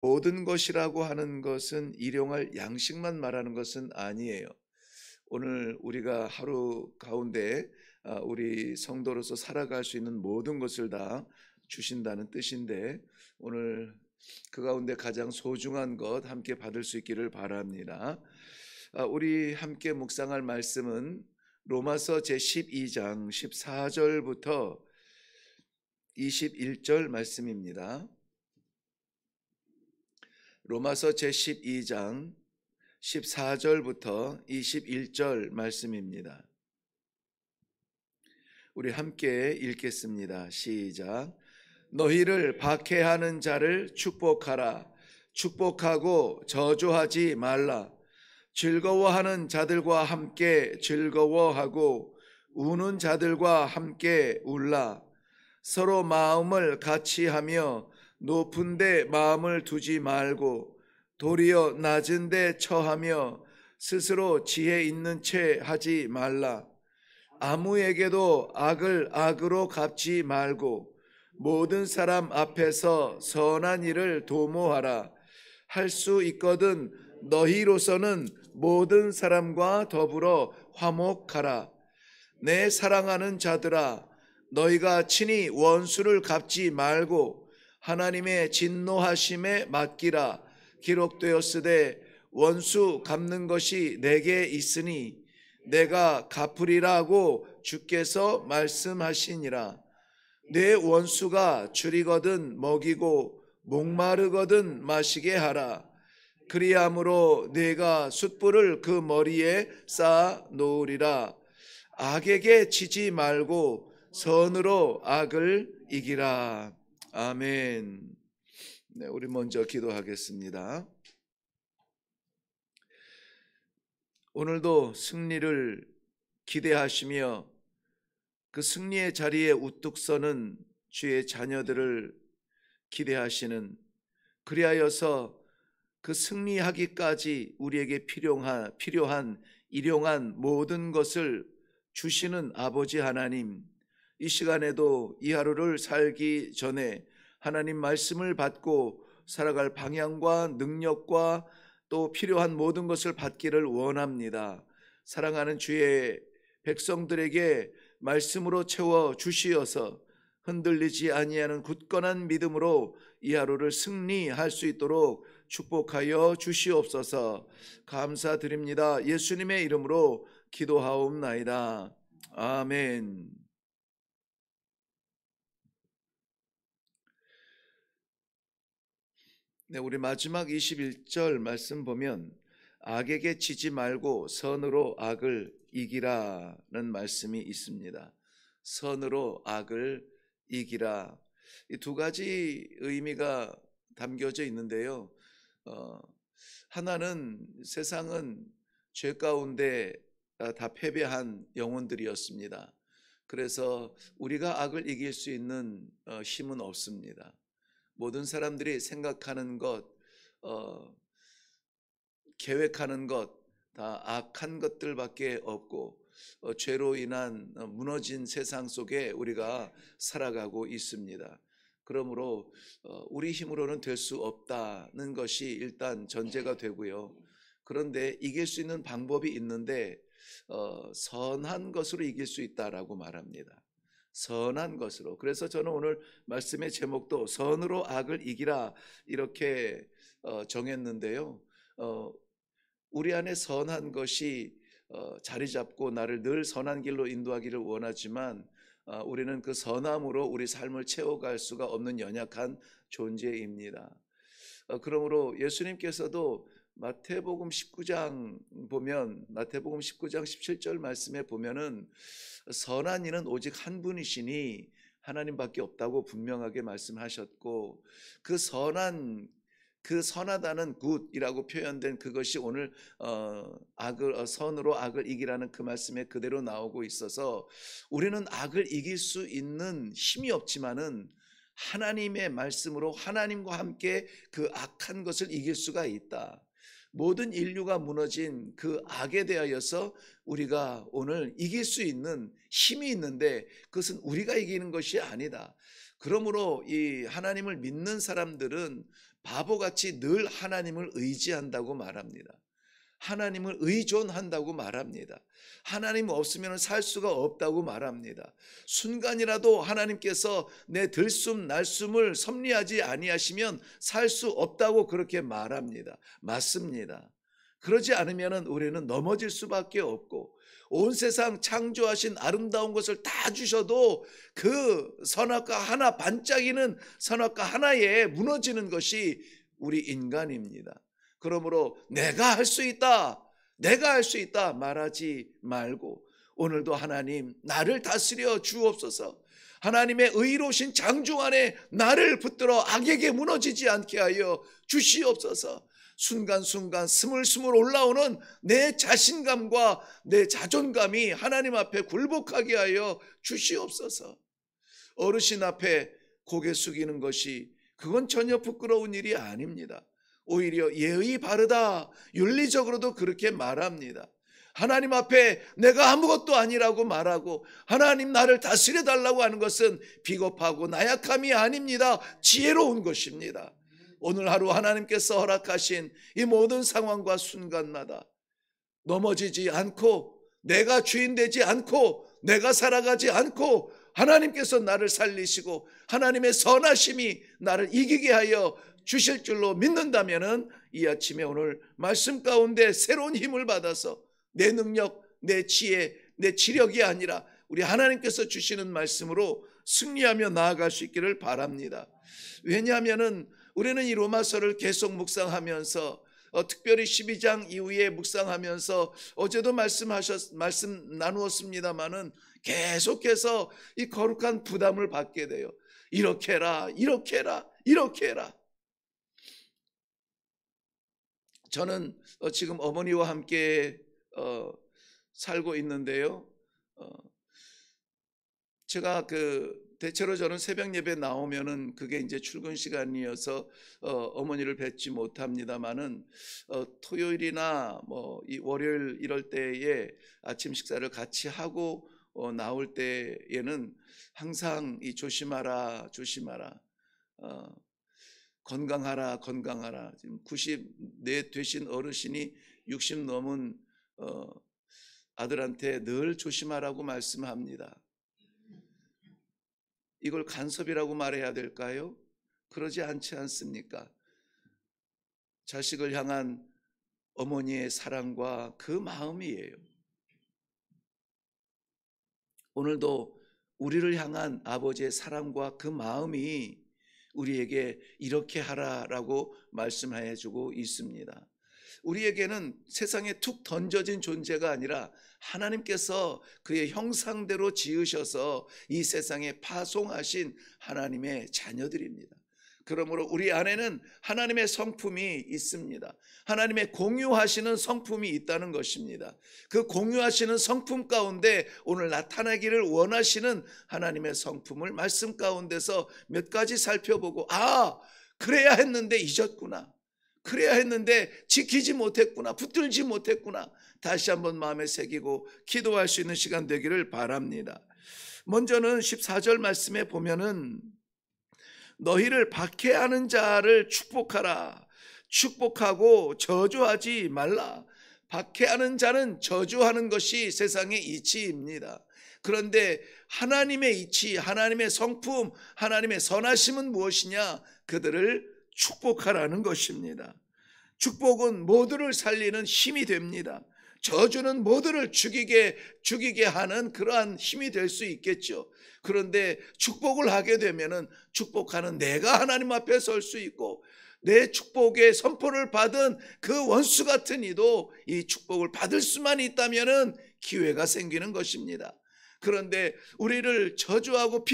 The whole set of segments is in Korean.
모든 것이라고 하는 것은 일용할 양식만 말하는 것은 아니에요. 오늘 우리가 하루 가운데 우리 성도로서 살아갈 수 있는 모든 것을 다 주신다는 뜻인데, 오늘 그 가운데 가장 소중한 것 함께 받을 수 있기를 바랍니다. 우리 함께 묵상할 말씀은 로마서 제12장 14절부터 21절 말씀입니다. 로마서 제12장 14절부터 21절 말씀입니다. 우리 함께 읽겠습니다. 시작. 너희를 박해하는 자를 축복하라. 축복하고 저주하지 말라. 즐거워하는 자들과 함께 즐거워하고 우는 자들과 함께 울라. 서로 마음을 같이 하며 높은 데 마음을 두지 말고 도리어 낮은 데 처하며 스스로 지혜 있는 채 하지 말라. 아무에게도 악을 악으로 갚지 말고 모든 사람 앞에서 선한 일을 도모하라. 할 수 있거든 너희로서는 모든 사람과 더불어 화목하라. 내 사랑하는 자들아, 너희가 친히 원수를 갚지 말고 하나님의 진노하심에 맡기라. 기록되었으되 원수 갚는 것이 내게 있으니 내가 갚으리라고 주께서 말씀하시니라. 내 원수가 줄이거든 먹이고 목마르거든 마시게 하라. 그리함으로 내가 숯불을 그 머리에 쌓아 놓으리라. 악에게 지지 말고 선으로 악을 이기라. 아멘. 네, 우리 먼저 기도하겠습니다. 오늘도 승리를 기대하시며 그 승리의 자리에 우뚝 서는 주의 자녀들을 기대하시는, 그리하여서 그 승리하기까지 우리에게 필요한 일용한 모든 것을 주시는 아버지 하나님, 이 시간에도 이 하루를 살기 전에 하나님 말씀을 받고 살아갈 방향과 능력과 또 필요한 모든 것을 받기를 원합니다. 사랑하는 주의 백성들에게 말씀으로 채워 주시어서 흔들리지 아니하는 굳건한 믿음으로 이 하루를 승리할 수 있도록 축복하여 주시옵소서. 감사드립니다. 예수님의 이름으로 기도하옵나이다. 아멘. 네, 우리 마지막 21절 말씀 보면 악에게 지지 말고 선으로 악을 이기라는 말씀이 있습니다. 선으로 악을 이기라. 이 두 가지 의미가 담겨져 있는데요. 하나는 세상은 죄 가운데 다 패배한 영혼들이었습니다. 그래서 우리가 악을 이길 수 있는 힘은 없습니다. 모든 사람들이 생각하는 것, 계획하는 것, 다 악한 것들밖에 없고 죄로 인한 무너진 세상 속에 우리가 살아가고 있습니다. 그러므로 우리 힘으로는 될 수 없다는 것이 일단 전제가 되고요. 그런데 이길 수 있는 방법이 있는데 선한 것으로 이길 수 있다라고 말합니다. 선한 것으로. 그래서 저는 오늘 말씀의 제목도 선으로 악을 이기라 이렇게 정했는데요. 우리 안에 선한 것이 자리 잡고 나를 늘 선한 길로 인도하기를 원하지만 우리는 그 선함으로 우리 삶을 채워갈 수가 없는 연약한 존재입니다. 그러므로 예수님께서도 마태복음 19장 보면, 마태복음 19장 17절 말씀에 보면은 선한 이는 오직 한 분이시니 하나님밖에 없다고 분명하게 말씀하셨고, 그 선하다는 굿이라고 표현된 그것이 오늘 선으로 악을 이기라는 그 말씀에 그대로 나오고 있어서 우리는 악을 이길 수 있는 힘이 없지만은 하나님의 말씀으로 하나님과 함께 그 악한 것을 이길 수가 있다. 모든 인류가 무너진 그 악에 대하여서 우리가 오늘 이길 수 있는 힘이 있는데 그것은 우리가 이기는 것이 아니다. 그러므로 이 하나님을 믿는 사람들은 바보같이 늘 하나님을 의지한다고 말합니다. 하나님을 의존한다고 말합니다. 하나님 없으면 살 수가 없다고 말합니다. 순간이라도 하나님께서 내 들숨 날숨을 섭리하지 아니하시면 살 수 없다고 그렇게 말합니다. 맞습니다. 그러지 않으면 우리는 넘어질 수밖에 없고, 온 세상 창조하신 아름다운 것을 다 주셔도 그 선악과 하나, 반짝이는 선악과 하나에 무너지는 것이 우리 인간입니다. 그러므로 내가 할 수 있다, 내가 할 수 있다 말하지 말고, 오늘도 하나님 나를 다스려 주옵소서. 하나님의 의로우신 장중 안에 나를 붙들어 악에게 무너지지 않게 하여 주시옵소서. 순간순간 스물스물 올라오는 내 자신감과 내 자존감이 하나님 앞에 굴복하게 하여 주시옵소서. 어르신 앞에 고개 숙이는 것이 그건 전혀 부끄러운 일이 아닙니다. 오히려 예의 바르다, 윤리적으로도 그렇게 말합니다. 하나님 앞에 내가 아무것도 아니라고 말하고 하나님 나를 다스려 달라고 하는 것은 비겁하고 나약함이 아닙니다. 지혜로운 것입니다. 오늘 하루 하나님께서 허락하신 이 모든 상황과 순간마다 넘어지지 않고, 내가 주인 되지 않고, 내가 살아가지 않고, 하나님께서 나를 살리시고 하나님의 선하심이 나를 이기게 하여 주실 줄로 믿는다면, 이 아침에 오늘 말씀 가운데 새로운 힘을 받아서 내 능력, 내 지혜, 내 지력이 아니라 우리 하나님께서 주시는 말씀으로 승리하며 나아갈 수 있기를 바랍니다. 왜냐하면 우리는 이 로마서를 계속 묵상하면서, 특별히 12장 이후에 묵상하면서 어제도 말씀 나누었습니다마는 계속해서 이 거룩한 부담을 받게 돼요. 이렇게 해라, 이렇게 해라, 이렇게 해라. 저는 지금 어머니와 함께 살고 있는데요. 제가 대체로 저는 새벽 예배 나오면은 그게 이제 출근 시간이어서 어머니를 뵙지 못합니다만은, 토요일이나 이 월요일 이럴 때에 아침 식사를 같이 하고 나올 때에는 항상 이 조심하라, 조심하라, 건강하라, 건강하라. 지금 94 되신 어르신이 60 넘은 아들한테 늘 조심하라고 말씀합니다. 이걸 간섭이라고 말해야 될까요? 그러지 않지 않습니까? 자식을 향한 어머니의 사랑과 그 마음이에요. 오늘도 우리를 향한 아버지의 사랑과 그 마음이 우리에게 이렇게 하라라고 말씀해 주고 있습니다. 우리에게는 세상에 툭 던져진 존재가 아니라 하나님께서 그의 형상대로 지으셔서 이 세상에 파송하신 하나님의 자녀들입니다. 그러므로 우리 안에는 하나님의 성품이 있습니다. 하나님의 공유하시는 성품이 있다는 것입니다. 그 공유하시는 성품 가운데 오늘 나타나기를 원하시는 하나님의 성품을 말씀 가운데서 몇 가지 살펴보고, 그래야 했는데 잊었구나, 그래야 했는데 지키지 못했구나, 붙들지 못했구나, 다시 한번 마음에 새기고 기도할 수 있는 시간 되기를 바랍니다. 먼저는 14절 말씀에 보면은 너희를 박해하는 자를 축복하라. 축복하고 저주하지 말라. 박해하는 자는 저주하는 것이 세상의 이치입니다. 그런데 하나님의 이치, 하나님의 성품, 하나님의 선하심은 무엇이냐? 그들을 축복하라는 것입니다. 축복은 모두를 살리는 힘이 됩니다. 저주는 모두를 죽이게 하는 그러한 힘이 될 수 있겠죠. 그런데 축복을 하게 되면은 축복하는 내가 하나님 앞에 설 수 있고, 내 축복의 선포를 받은 그 원수 같은 이도 이 축복을 받을 수만 있다면은 기회가 생기는 것입니다. 그런데 우리를 저주하고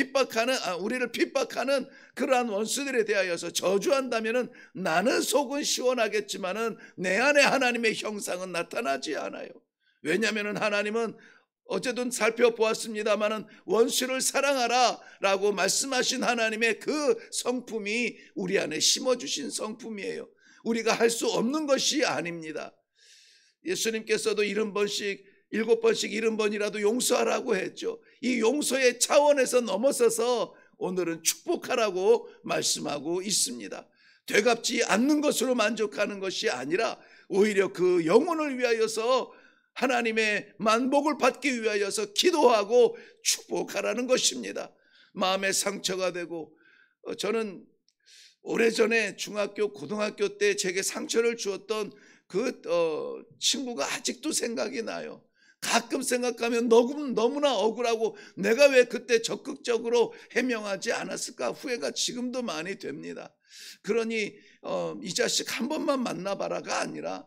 우리를 핍박하는 그러한 원수들에 대하여서 저주한다면은 나는 속은 시원하겠지만은 내 안에 하나님의 형상은 나타나지 않아요. 왜냐하면은 하나님은 어제도 살펴보았습니다마는 원수를 사랑하라 라고 말씀하신 하나님의 그 성품이 우리 안에 심어주신 성품이에요. 우리가 할 수 없는 것이 아닙니다. 예수님께서도 70번씩 70번이라도 용서하라고 했죠. 이 용서의 차원에서 넘어서서 오늘은 축복하라고 말씀하고 있습니다. 되갚지 않는 것으로 만족하는 것이 아니라 오히려 그 영혼을 위하여서 하나님의 만복을 받기 위하여서 기도하고 축복하라는 것입니다. 마음의 상처가 되고, 저는 오래전에 중학교 고등학교 때 제게 상처를 주었던 그 친구가 아직도 생각이 나요. 가끔 생각하면 너무나 억울하고 내가 왜 그때 적극적으로 해명하지 않았을까 후회가 지금도 많이 됩니다. 그러니 이 자식 한 번만 만나봐라가 아니라,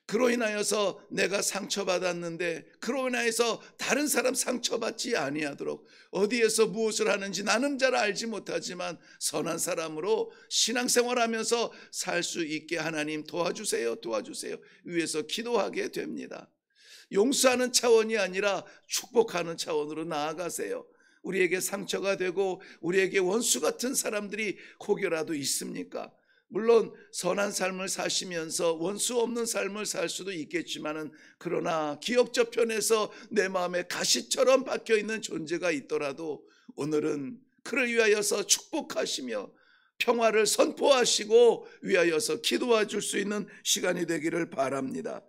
그로 인하여서 내가 상처받았는데 그로 인하여서 다른 사람 상처받지 아니하도록 어디에서 무엇을 하는지 나는 잘 알지 못하지만 선한 사람으로 신앙생활하면서 살 수 있게 하나님 도와주세요, 도와주세요 위해서 기도하게 됩니다. 용서하는 차원이 아니라 축복하는 차원으로 나아가세요. 우리에게 상처가 되고 우리에게 원수 같은 사람들이 혹여라도 있습니까? 물론 선한 삶을 사시면서 원수 없는 삶을 살 수도 있겠지만은, 그러나 기억 저편에서 내 마음에 가시처럼 박혀있는 존재가 있더라도 오늘은 그를 위하여서 축복하시며 평화를 선포하시고 위하여서 기도해 줄 수 있는 시간이 되기를 바랍니다.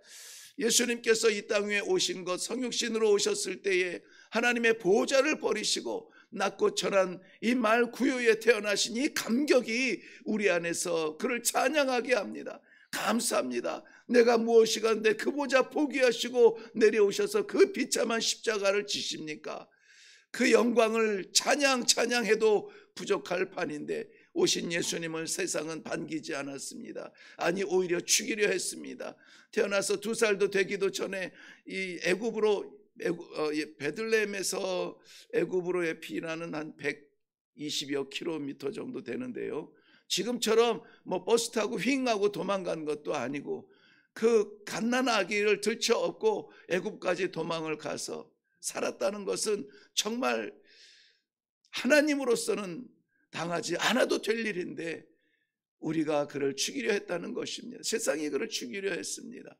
예수님께서 이 땅 위에 오신 것, 성육신으로 오셨을 때에 하나님의 보호자를 버리시고 낮고 천한 이 말 구유에 태어나신 이 감격이 우리 안에서 그를 찬양하게 합니다. 감사합니다. 내가 무엇이간데 그 보좌 포기하시고 내려오셔서 그 비참한 십자가를 지십니까? 그 영광을 찬양해도 부족할 판인데 오신 예수님을 세상은 반기지 않았습니다. 아니, 오히려 죽이려 했습니다. 태어나서 2살도 되기도 전에 이 베들레헴에서 애굽으로의 피난은 한 120여 킬로미터 정도 되는데요, 지금처럼 뭐 버스 타고 휙하고 도망간 것도 아니고 그 갓난 아기를 들쳐업고 애굽까지 도망을 가서 살았다는 것은 정말 하나님으로서는 당하지 않아도 될 일인데 우리가 그를 죽이려 했다는 것입니다. 세상이 그를 죽이려 했습니다.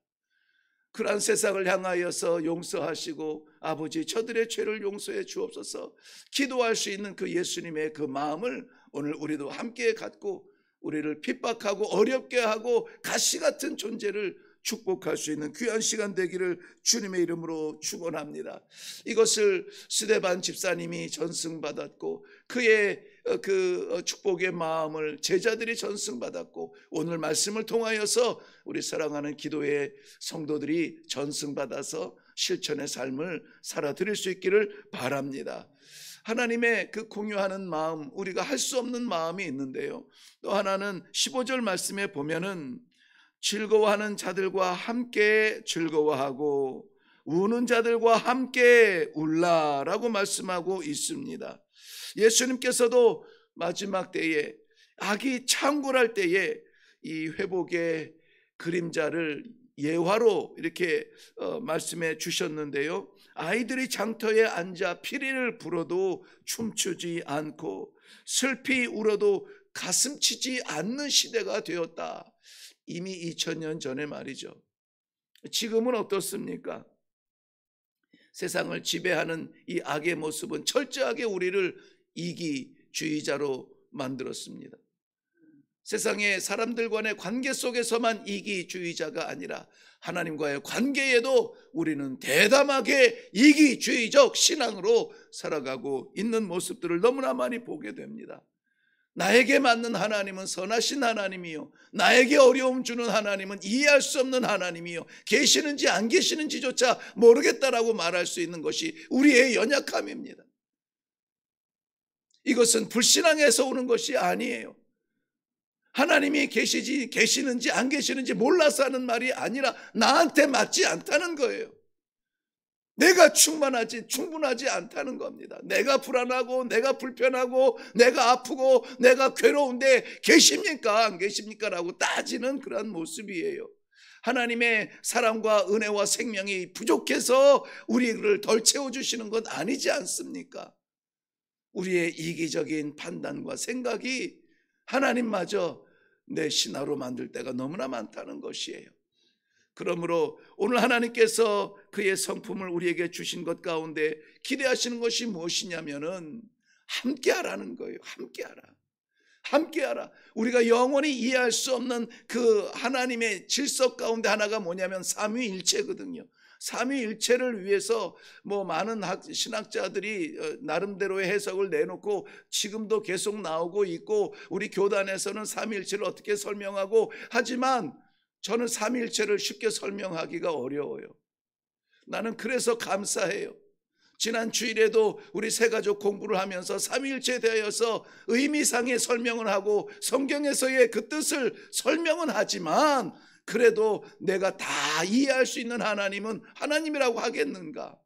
그러한 세상을 향하여서 용서하시고 아버지 저들의 죄를 용서해 주옵소서 기도할 수 있는 그 예수님의 그 마음을 오늘 우리도 함께 갖고 우리를 핍박하고 어렵게 하고 가시 같은 존재를 축복할 수 있는 귀한 시간 되기를 주님의 이름으로 축원합니다. 이것을 스데반 집사님이 전승받았고 그의 그 축복의 마음을 제자들이 전승받았고 오늘 말씀을 통하여서 우리 사랑하는 기도의 성도들이 전승받아서 실천의 삶을 살아드릴 수 있기를 바랍니다. 하나님의 그 공유하는 마음, 우리가 할 수 없는 마음이 있는데요, 또 하나는 15절 말씀에 보면은 즐거워하는 자들과 함께 즐거워하고 우는 자들과 함께 울라라고 말씀하고 있습니다. 예수님께서도 마지막 때에 악이 창궐할 때에 이 회복의 그림자를 예화로 이렇게 말씀해 주셨는데요, 아이들이 장터에 앉아 피리를 불어도 춤추지 않고 슬피 울어도 가슴치지 않는 시대가 되었다. 이미 2000년 전의 말이죠. 지금은 어떻습니까? 세상을 지배하는 이 악의 모습은 철저하게 우리를 이기주의자로 만들었습니다. 세상의 사람들 간의 관계 속에서만 이기주의자가 아니라 하나님과의 관계에도 우리는 대담하게 이기주의적 신앙으로 살아가고 있는 모습들을 너무나 많이 보게 됩니다. 나에게 맞는 하나님은 선하신 하나님이요, 나에게 어려움 주는 하나님은 이해할 수 없는 하나님이요, 계시는지 안 계시는지조차 모르겠다라고 말할 수 있는 것이 우리의 연약함입니다. 이것은 불신앙에서 오는 것이 아니에요. 하나님이 계시는지 안 계시는지 몰라서 하는 말이 아니라 나한테 맞지 않다는 거예요. 내가 충분하지 않다는 겁니다. 내가 불안하고 내가 불편하고 내가 아프고 내가 괴로운데 계십니까 안 계십니까 라고 따지는 그런 모습이에요. 하나님의 사랑과 은혜와 생명이 부족해서 우리를 덜 채워주시는 건 아니지 않습니까? 우리의 이기적인 판단과 생각이 하나님마저 내 신하로 만들 때가 너무나 많다는 것이에요. 그러므로 오늘 하나님께서 그의 성품을 우리에게 주신 것 가운데 기대하시는 것이 무엇이냐면은 함께하라는 거예요. 함께하라. 함께하라. 우리가 영원히 이해할 수 없는 그 하나님의 질서 가운데 하나가 뭐냐면 삼위일체거든요. 삼위일체를 위해서 많은 신학자들이 나름대로의 해석을 내놓고 지금도 계속 나오고 있고, 우리 교단에서는 삼위일체를 어떻게 설명하고 하지만 저는 삼위일체를 쉽게 설명하기가 어려워요. 나는 그래서 감사해요. 지난 주일에도 우리 새가족 공부를 하면서 삼위일체에 대하여서 의미상의 설명을 하고 성경에서의 그 뜻을 설명은 하지만, 그래도 내가 다 이해할 수 있는 하나님은 하나님이라고 하겠는가?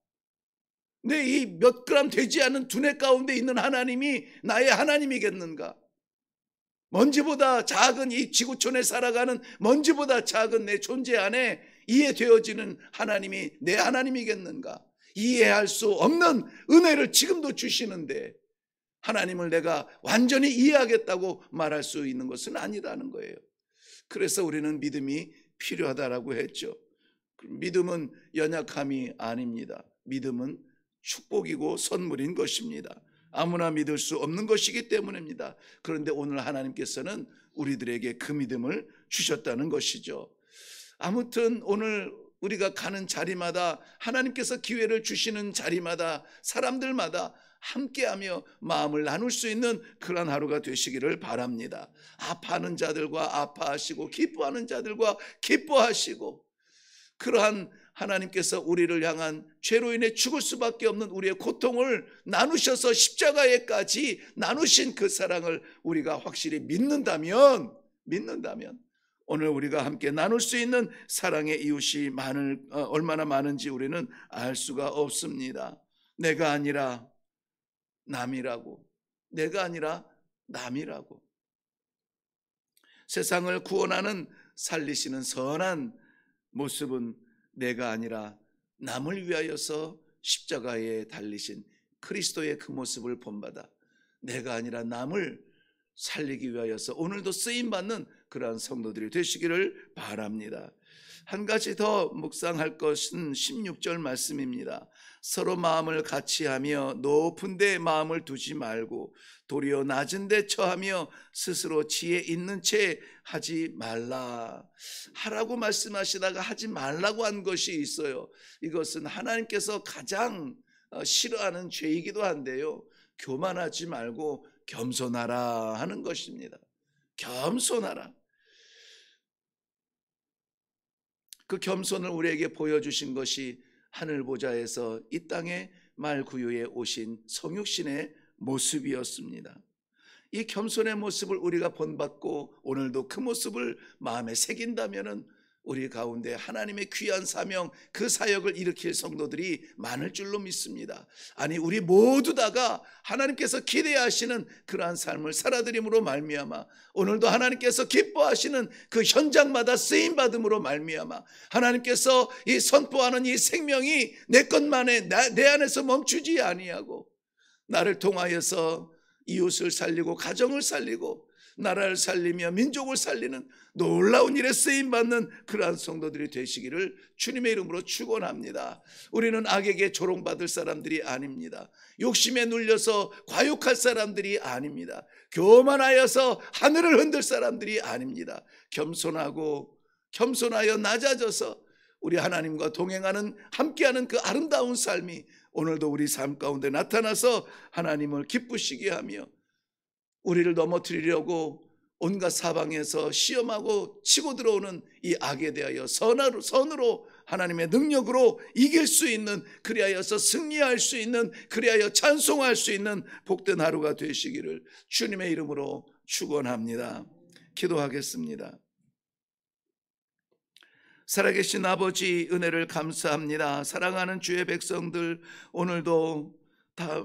내 이 몇 그램 되지 않은 두뇌 가운데 있는 하나님이 나의 하나님이겠는가? 먼지보다 작은 이 지구촌에 살아가는 먼지보다 작은 내 존재 안에 이해되어지는 하나님이 내 하나님이겠는가? 이해할 수 없는 은혜를 지금도 주시는데 하나님을 내가 완전히 이해하겠다고 말할 수 있는 것은 아니라는 거예요. 그래서 우리는 믿음이 필요하다라고 했죠. 믿음은 연약함이 아닙니다. 믿음은 축복이고 선물인 것입니다. 아무나 믿을 수 없는 것이기 때문입니다. 그런데 오늘 하나님께서는 우리들에게 그 믿음을 주셨다는 것이죠. 아무튼 오늘 우리가 가는 자리마다, 하나님께서 기회를 주시는 자리마다 사람들마다 함께하며 마음을 나눌 수 있는 그런 하루가 되시기를 바랍니다. 아파하는 자들과 아파하시고 기뻐하는 자들과 기뻐하시고, 그러한 하나님께서 우리를 향한 죄로 인해 죽을 수밖에 없는 우리의 고통을 나누셔서 십자가에까지 나누신 그 사랑을 우리가 확실히 믿는다면 오늘 우리가 함께 나눌 수 있는 사랑의 이웃이 얼마나 많은지 우리는 알 수가 없습니다. 내가 아니라 남이라고, 내가 아니라 남이라고. 세상을 구원하는 살리시는 선한 모습은 내가 아니라 남을 위하여서 십자가에 달리신 그리스도의 그 모습을 본받아 내가 아니라 남을 살리기 위하여서 오늘도 쓰임받는 그러한 성도들이 되시기를 바랍니다. 한 가지 더 묵상할 것은 16절 말씀입니다. 서로 마음을 같이하며 높은 데 마음을 두지 말고 도리어 낮은 데 처하며 스스로 지혜 있는 채 하지 말라. 하라고 말씀하시다가 하지 말라고 한 것이 있어요. 이것은 하나님께서 가장 싫어하는 죄이기도 한데요, 교만하지 말고 겸손하라 하는 것입니다. 겸손하라. 그 겸손을 우리에게 보여주신 것이 하늘 보좌에서 이 땅에 말구유에 오신 성육신의 모습이었습니다. 이 겸손의 모습을 우리가 본받고 오늘도 그 모습을 마음에 새긴다면 우리 가운데 하나님의 귀한 사명, 그 사역을 일으킬 성도들이 많을 줄로 믿습니다. 아니, 우리 모두 다가 하나님께서 기대하시는 그러한 삶을 살아드림으로 말미암아 오늘도 하나님께서 기뻐하시는 그 현장마다 쓰임받음으로 말미암아 하나님께서 이 선포하는 이 생명이 내 것만에 내 안에서 멈추지 아니하고 나를 통하여서 이웃을 살리고 가정을 살리고 나라를 살리며 민족을 살리는 놀라운 일에 쓰임받는 그러한 성도들이 되시기를 주님의 이름으로 축원합니다. 우리는 악에게 조롱받을 사람들이 아닙니다. 욕심에 눌려서 과욕할 사람들이 아닙니다. 교만하여서 하늘을 흔들 사람들이 아닙니다. 겸손하여 낮아져서 우리 하나님과 동행하는, 함께하는 그 아름다운 삶이 오늘도 우리 삶 가운데 나타나서 하나님을 기쁘시게 하며 우리를 넘어뜨리려고 온갖 사방에서 시험하고 치고 들어오는 이 악에 대하여 선으로 하나님의 능력으로 이길 수 있는, 그리하여서 승리할 수 있는, 그리하여 찬송할 수 있는 복된 하루가 되시기를 주님의 이름으로 축원합니다. 기도하겠습니다. 살아계신 아버지, 은혜를 감사합니다. 사랑하는 주의 백성들, 오늘도 다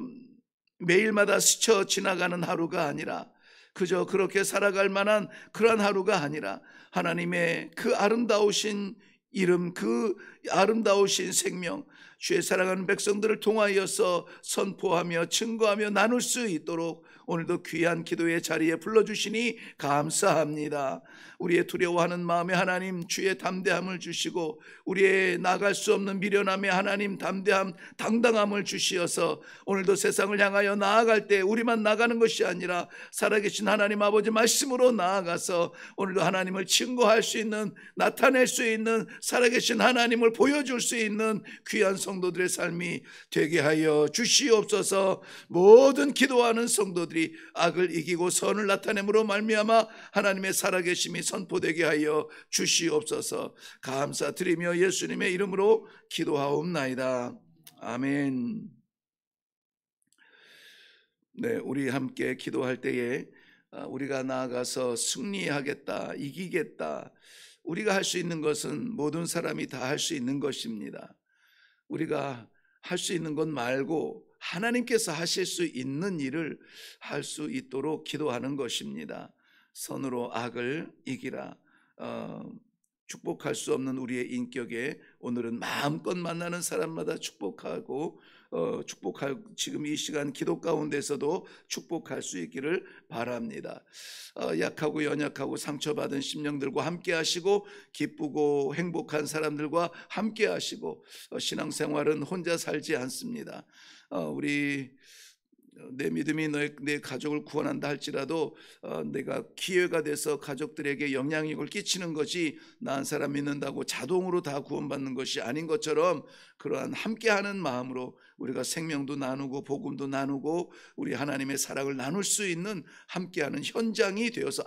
매일마다 스쳐 지나가는 하루가 아니라 그저 그렇게 살아갈 만한 그런 하루가 아니라 하나님의 그 아름다우신 이름, 그 아름다우신 생명, 주의 사랑하는 백성들을 통하여서 선포하며 증거하며 나눌 수 있도록 오늘도 귀한 기도의 자리에 불러주시니 감사합니다. 우리의 두려워하는 마음에 하나님 주의 담대함을 주시고 우리의 나갈 수 없는 미련함에 하나님 담대함 당당함을 주시어서 오늘도 세상을 향하여 나아갈 때 우리만 나가는 것이 아니라 살아계신 하나님 아버지 말씀으로 나아가서 오늘도 하나님을 증거할 수 있는, 나타낼 수 있는, 살아계신 하나님을 보여줄 수 있는 귀한 성도들의 삶이 되게 하여 주시옵소서. 모든 기도하는 성도들이 악을 이기고 선을 나타냄으로 말미암아 하나님의 살아계심이 선포되게 하여 주시옵소서. 감사드리며 예수님의 이름으로 기도하옵나이다. 아멘. 네, 우리 함께 기도할 때에 우리가 나아가서 승리하겠다, 이기겠다, 우리가 할 수 있는 것은 모든 사람이 다 할 수 있는 것입니다. 우리가 할 수 있는 것 말고 하나님께서 하실 수 있는 일을 할 수 있도록 기도하는 것입니다. 선으로 악을 이기라. 축복할 수 없는 우리의 인격에 오늘은 마음껏 만나는 사람마다 축복하고 축복할 지금 이 시간 기도 가운데서도 축복할 수 있기를 바랍니다. 약하고 연약하고 상처받은 심령들과 함께 하시고 기쁘고 행복한 사람들과 함께 하시고 신앙생활은 혼자 살지 않습니다. 우리 내 믿음이 내 가족을 구원한다 할지라도 내가 기회가 돼서 가족들에게 영향력을 끼치는 것이 나 한 사람 믿는다고 자동으로 다 구원받는 것이 아닌 것처럼 그러한 함께하는 마음으로 우리가 생명도 나누고 복음도 나누고 우리 하나님의 사랑을 나눌 수 있는 함께하는 현장이 되어서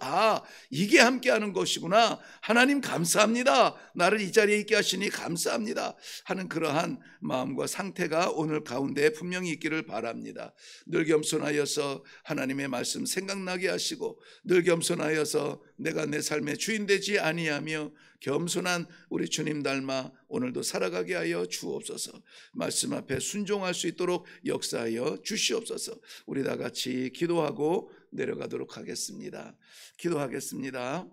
이게 함께하는 것이구나, 하나님 감사합니다, 나를 이 자리에 있게 하시니 감사합니다 하는 그러한 마음과 상태가 오늘 가운데 분명히 있기를 바랍니다. 늘 겸손하여서 하나님의 말씀 생각나게 하시고 늘 겸손하여서 내가 내 삶의 주인 되지 아니하며 겸손한 우리 주님 닮아 오늘도 살아가게 하여 주옵소서. 말씀 앞에 순종할 수 있도록 역사하여 주시옵소서. 우리 다 같이 기도하고 내려가도록 하겠습니다. 기도하겠습니다.